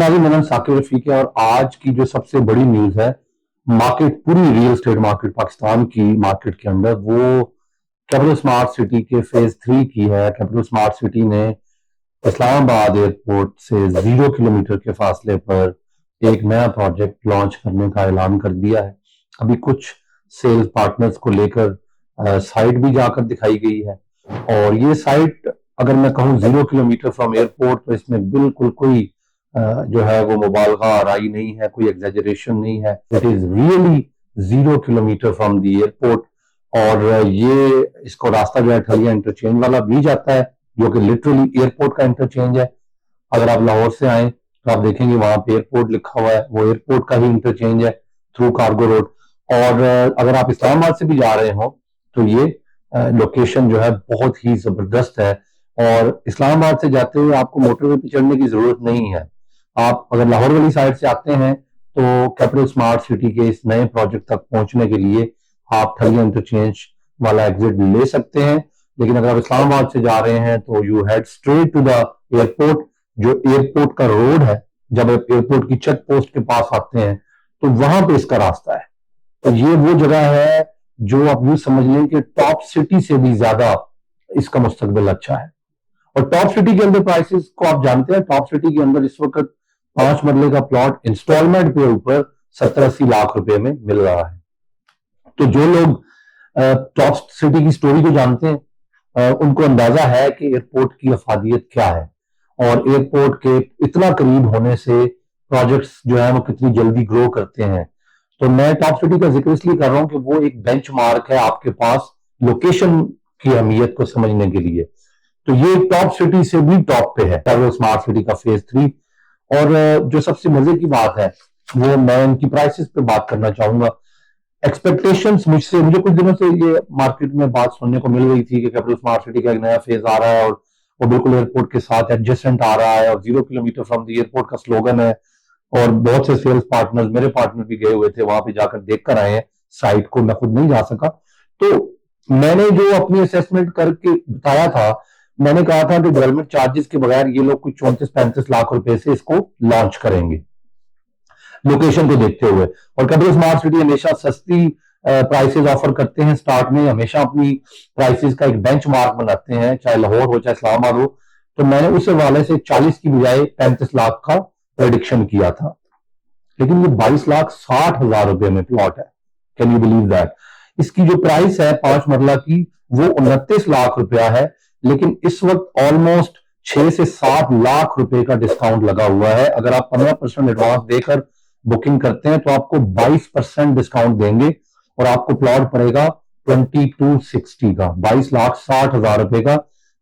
नाज़रीन, मेरा नाम साकिब रफीक है और आज की जो सबसे बड़ी न्यूज है मार्केट, पूरी रियल एस्टेट मार्केट, पाकिस्तान की मार्केट के अंदर, वो कैपिटल स्मार्ट सिटी के फेज 3 की है। कैपिटल स्मार्ट सिटी ने इस्लामाबाद एयरपोर्ट से 0 किलोमीटर के फासले पर एक नया प्रोजेक्ट लॉन्च करने का ऐलान कर दिया है। अभी कुछ सेल्स पार्टनर्स को लेकर साइट भी जाकर दिखाई गई है और ये साइट, अगर मैं कहूँ 0 किलोमीटर फ्रॉम एयरपोर्ट, तो इसमें बिल्कुल कोई जो है वो मुबालगा आराई नहीं है, कोई एग्जेजरेशन नहीं है। It is really 0 kilometre from the airport. और ये इसको रास्ता जो है ठलिया इंटरचेंज वाला भी जाता है, जो कि लिटरली एयरपोर्ट का इंटरचेंज है। अगर आप लाहौर से आए तो आप देखेंगे वहां पे एयरपोर्ट लिखा हुआ है, वो एयरपोर्ट का ही इंटरचेंज है थ्रू कार्गो रोड। और अगर आप इस्लामाबाद से भी जा रहे हो तो ये लोकेशन जो है बहुत ही जबरदस्त है। और इस्लामाबाद से जाते हुए आपको मोटरवे पे चढ़ने की जरूरत नहीं है। आप अगर लाहौर वाली साइड से आते हैं तो कैपिटल स्मार्ट सिटी के इस नए प्रोजेक्ट तक पहुंचने के लिए आप ठलिया इंटरचेंज वाला एग्जिट ले सकते हैं। लेकिन अगर आप इस्लामाबाद से जा रहे हैं तो you head straight to the airport. जो एयरपोर्ट का रोड है, जब आप एयरपोर्ट की चेक पोस्ट के पास आते हैं तो वहां पे इसका रास्ता है। तो ये वो जगह है जो आप यूं समझ लें कि टॉप सिटी से भी ज्यादा इसका मुस्तकबिल अच्छा है। और टॉप सिटी के अंदर प्राइसेस को आप जानते हैं, टॉप सिटी के अंदर इस वक्त 5 मरले का प्लॉट इंस्टॉलमेंट पे ऊपर 70-80 लाख रुपए में मिल रहा है। तो जो लोग टॉप सिटी की स्टोरी को जानते हैं उनको अंदाजा है कि एयरपोर्ट की अफादियत क्या है और एयरपोर्ट के इतना करीब होने से प्रोजेक्ट्स जो है वो कितनी जल्दी ग्रो करते हैं। तो मैं टॉप सिटी का जिक्र इसलिए कर रहा हूं कि वो एक बेंचमार्क है आपके पास लोकेशन की अहमियत को समझने के लिए। तो ये टॉप सिटी से भी टॉप पे है कैपिटल स्मार्ट सिटी का फेज 3। और जो सबसे मजे की बात है वो मैं इनकी प्राइसेस पे बात करना चाहूंगा। एक्सपेक्टेशंस मुझे कुछ दिनों से ये मार्केट में बात सुनने को मिल रही थी कि कैपिटल स्मार्ट सिटी का एक नया फेज आ रहा है और वो बिल्कुल एयरपोर्ट के साथ एडजेसेंट आ रहा है और 0 किलोमीटर फ्रॉम द एयरपोर्ट का स्लोगन है। और बहुत से सेल्स पार्टनर्स, मेरे पार्टनर भी गए हुए थे, वहां पे जाकर देख कर आए हैं साइट को। मैं खुद नहीं जा सका। तो मैंने जो अपनी असेसमेंट करके बताया था, मैंने कहा था कि डेवलपमेंट चार्जेस के बगैर ये लोग कुछ 34-35 लाख रुपए से इसको लॉन्च करेंगे लोकेशन को देखते हुए। और कैपिटल स्मार्ट सिटी हमेशा सस्ती प्राइसेस ऑफर करते हैं स्टार्ट में, हमेशा अपनी प्राइसेस का एक बेंचमार्क बनाते हैं, चाहे लाहौर हो चाहे इस्लामाबाद हो। तो मैंने उस हवाले से 40 की बजाय 35 लाख का प्रेडिक्शन किया था, लेकिन ये 22,60,000 रुपए में प्लॉट है। Can you believe that? इसकी जो प्राइस है 5 मरला की वो 29 लाख रुपया है, लेकिन इस वक्त ऑलमोस्ट 6 से 7 लाख रुपए का डिस्काउंट लगा हुआ है। अगर आप 15% एडवांस देकर बुकिंग करते हैं तो आपको 22% डिस्काउंट देंगे और आपको प्लॉट पड़ेगा 2260 का, 22,60,000 रुपए का।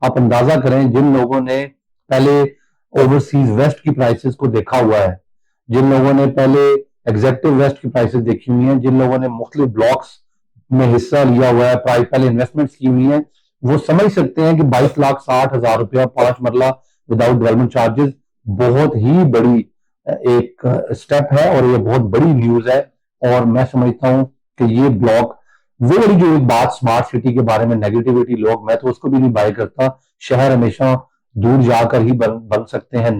आप अंदाजा करें, जिन लोगों ने पहले ओवरसीज वेस्ट की प्राइसेस को देखा हुआ है, जिन लोगों ने पहले एग्जेक्टिव वेस्ट की प्राइसेस देखी हुई हैं, जिन लोगों ने मुख्तलिफ ब्लॉक्स में हिस्सा लिया हुआ है, पहले इन्वेस्टमेंट्स की हुई हैं, वो समझ सकते हैं कि 22,60,000 रुपया 5 मरला विदाउट डेवलपमेंट चार्जेस बहुत ही बड़ी एक स्टेप है और ये बहुत बड़ी न्यूज है। और मैं समझता हूं कि ये ब्लॉक, वो वाली जो एक बात स्मार्ट सिटी के बारे में नेगेटिविटी लोग, मैं तो उसको भी नहीं बाय करता। शहर हमेशा दूर जाकर ही बन सकते हैं,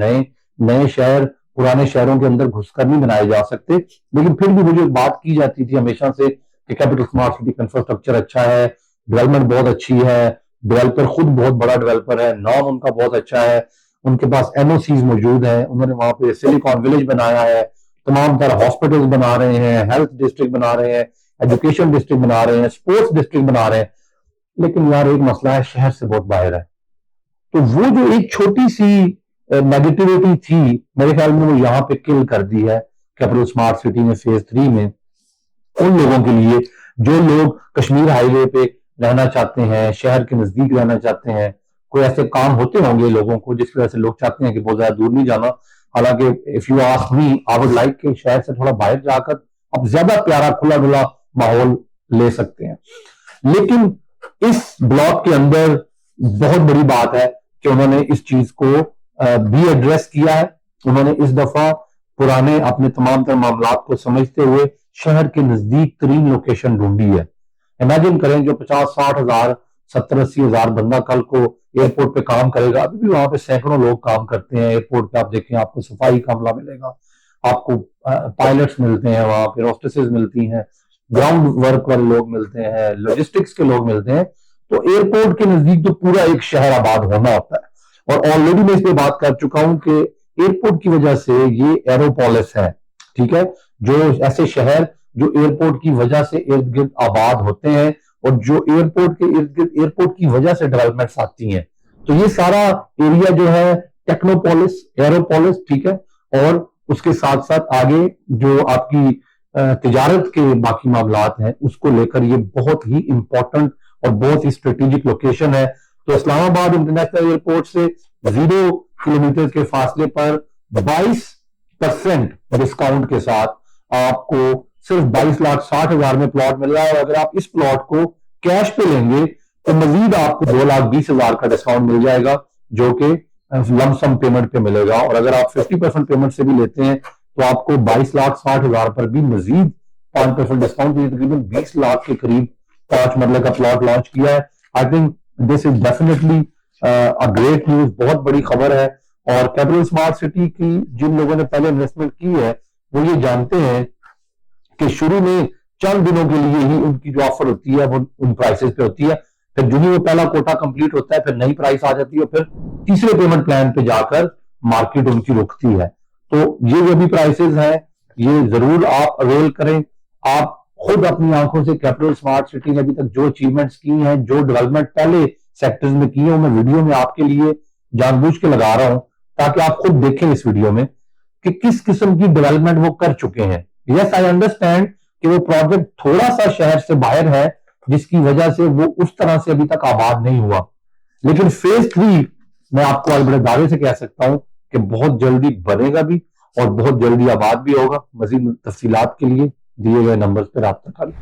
नए शहर पुराने शहरों के अंदर घुसकर नहीं बनाए जा सकते। लेकिन फिर भी मुझे बात की जाती थी हमेशा से कि कैपिटल स्मार्ट सिटी का इंफ्रास्ट्रक्चर अच्छा है, डेवलपमेंट बहुत अच्छी है, डेवलपर खुद बहुत बड़ा डेवलपर है, नाम उनका बहुत अच्छा है, उनके पास एनओसीज मौजूद है, उन्होंने वहां पे सिलिकॉन विलेज बनाया है, तमाम तरह हॉस्पिटल्स बना रहे हैं, हेल्थ डिस्ट्रिक्ट बना रहे हैं, एजुकेशन डिस्ट्रिक्ट बना रहे हैं, स्पोर्ट्स डिस्ट्रिक्ट बना रहे हैं। लेकिन यार एक मसला है, शहर से बहुत बाहर है। तो वो जो एक छोटी सी नेगेटिविटी थी, मेरे ख्याल में वो यहाँ पे किल कर दी है कैपिटल स्मार्ट सिटी ने फेज 3 में। उन लोगों के लिए जो लोग कश्मीर हाईवे पे रहना चाहते हैं, शहर के नजदीक रहना चाहते हैं, कोई ऐसे काम होते होंगे लोगों को जिसकी वजह से लोग चाहते हैं कि बहुत ज्यादा दूर नहीं जाना। हालांकि if you ask me, I would like कि शहर से थोड़ा बाहर जाकर आप ज्यादा प्यारा खुला डुला माहौल ले सकते हैं। लेकिन इस ब्लॉक के अंदर बहुत बड़ी बात है कि उन्होंने इस चीज को भी एड्रेस किया है। उन्होंने इस दफा पुराने अपने तमाम तरह मामला को समझते हुए शहर के नजदीक तरीन लोकेशन ढूंढी है। इमेजिन करें, जो 50-60 हजार 70-80 हजार बंदा कल को एयरपोर्ट पे काम करेगा। अभी भी वहां पे सैकड़ों लोग काम करते हैं एयरपोर्ट पे। आप देखें, आपको सफाई का अमला मिलेगा, आपको पायलट्स मिलते हैं, वहां पे हॉस्टेसेस मिलती हैं, ग्राउंड वर्क वाले लोग मिलते हैं, लॉजिस्टिक्स के लोग मिलते हैं। तो एयरपोर्ट के नजदीक तो पूरा एक शहर आबाद होना होता है। और ऑलरेडी मैं इस पे बात कर चुका हूं कि एयरपोर्ट की वजह से ये एरोपोलिस है, ठीक है, जो ऐसे शहर जो एयरपोर्ट की वजह से इर्द गिर्द आबाद होते हैं और जो एयरपोर्ट के इर्द गिर्द एयरपोर्ट की वजह से डेवलपमेंट्स आती हैं। तो ये सारा एरिया जो है टेक्नोपोलिस, एरोपोलिस, ठीक है। और उसके साथ साथ आगे जो आपकी तिजारत के बाकी मामलात हैं उसको लेकर ये बहुत ही इंपॉर्टेंट और बहुत ही स्ट्रेटेजिक लोकेशन है। तो इस्लामाबाद इंटरनेशनल एयरपोर्ट से 0 किलोमीटर के फासले पर 22% डिस्काउंट के साथ आपको सिर्फ 22,60,000 में प्लॉट मिल रहा है। और अगर आप इस प्लॉट को कैश पे लेंगे तो मजीद आपको 2,20,000 का डिस्काउंट मिल जाएगा, जो कि लमसम पेमेंट पे मिलेगा। और अगर आप 50% पेमेंट से भी लेते हैं तो आपको 22,60,000 पर भी मजीद 5% डिस्काउंट, तकरीबन 20 लाख के करीब 5 मरले का प्लॉट लॉन्च किया है। I think this is definitely a great news, बहुत बड़ी खबर है। और कैपिटल स्मार्ट सिटी की जिन लोगों ने पहले इन्वेस्टमेंट की है वो ये जानते हैं कि शुरू में चंद दिनों के लिए ही उनकी जो ऑफर होती है वो उन प्राइसेस पे होती है। फिर जो ही वो पहला कोटा कंप्लीट होता है फिर नई प्राइस आ जाती है, फिर तीसरे पेमेंट प्लान पे जाकर मार्केट उनकी रुकती है। तो ये जो भी प्राइसेस हैं ये जरूर आप अवेल करें। आप खुद अपनी आंखों से कैपिटल स्मार्ट सिटी ने अभी तक जो अचीवमेंट्स की हैं, जो डेवलपमेंट पहले सेक्टर्स में की है, मैं वीडियो में आपके लिए जानबूझ के लगा रहा हूं ताकि आप खुद देखें इस वीडियो में कि किस किस्म की डेवलपमेंट वो कर चुके हैं। यस, आई अंडरस्टैंड कि वो प्रोजेक्ट थोड़ा सा शहर से बाहर है जिसकी वजह से वो उस तरह से अभी तक आबाद नहीं हुआ, लेकिन फेज 3 मैं आपको आज बड़े दावे से कह सकता हूं कि बहुत जल्दी बनेगा भी और बहुत जल्दी आबाद भी होगा। मजीद तफसीलात के लिए दिए गए नंबर पर राब्ता करें।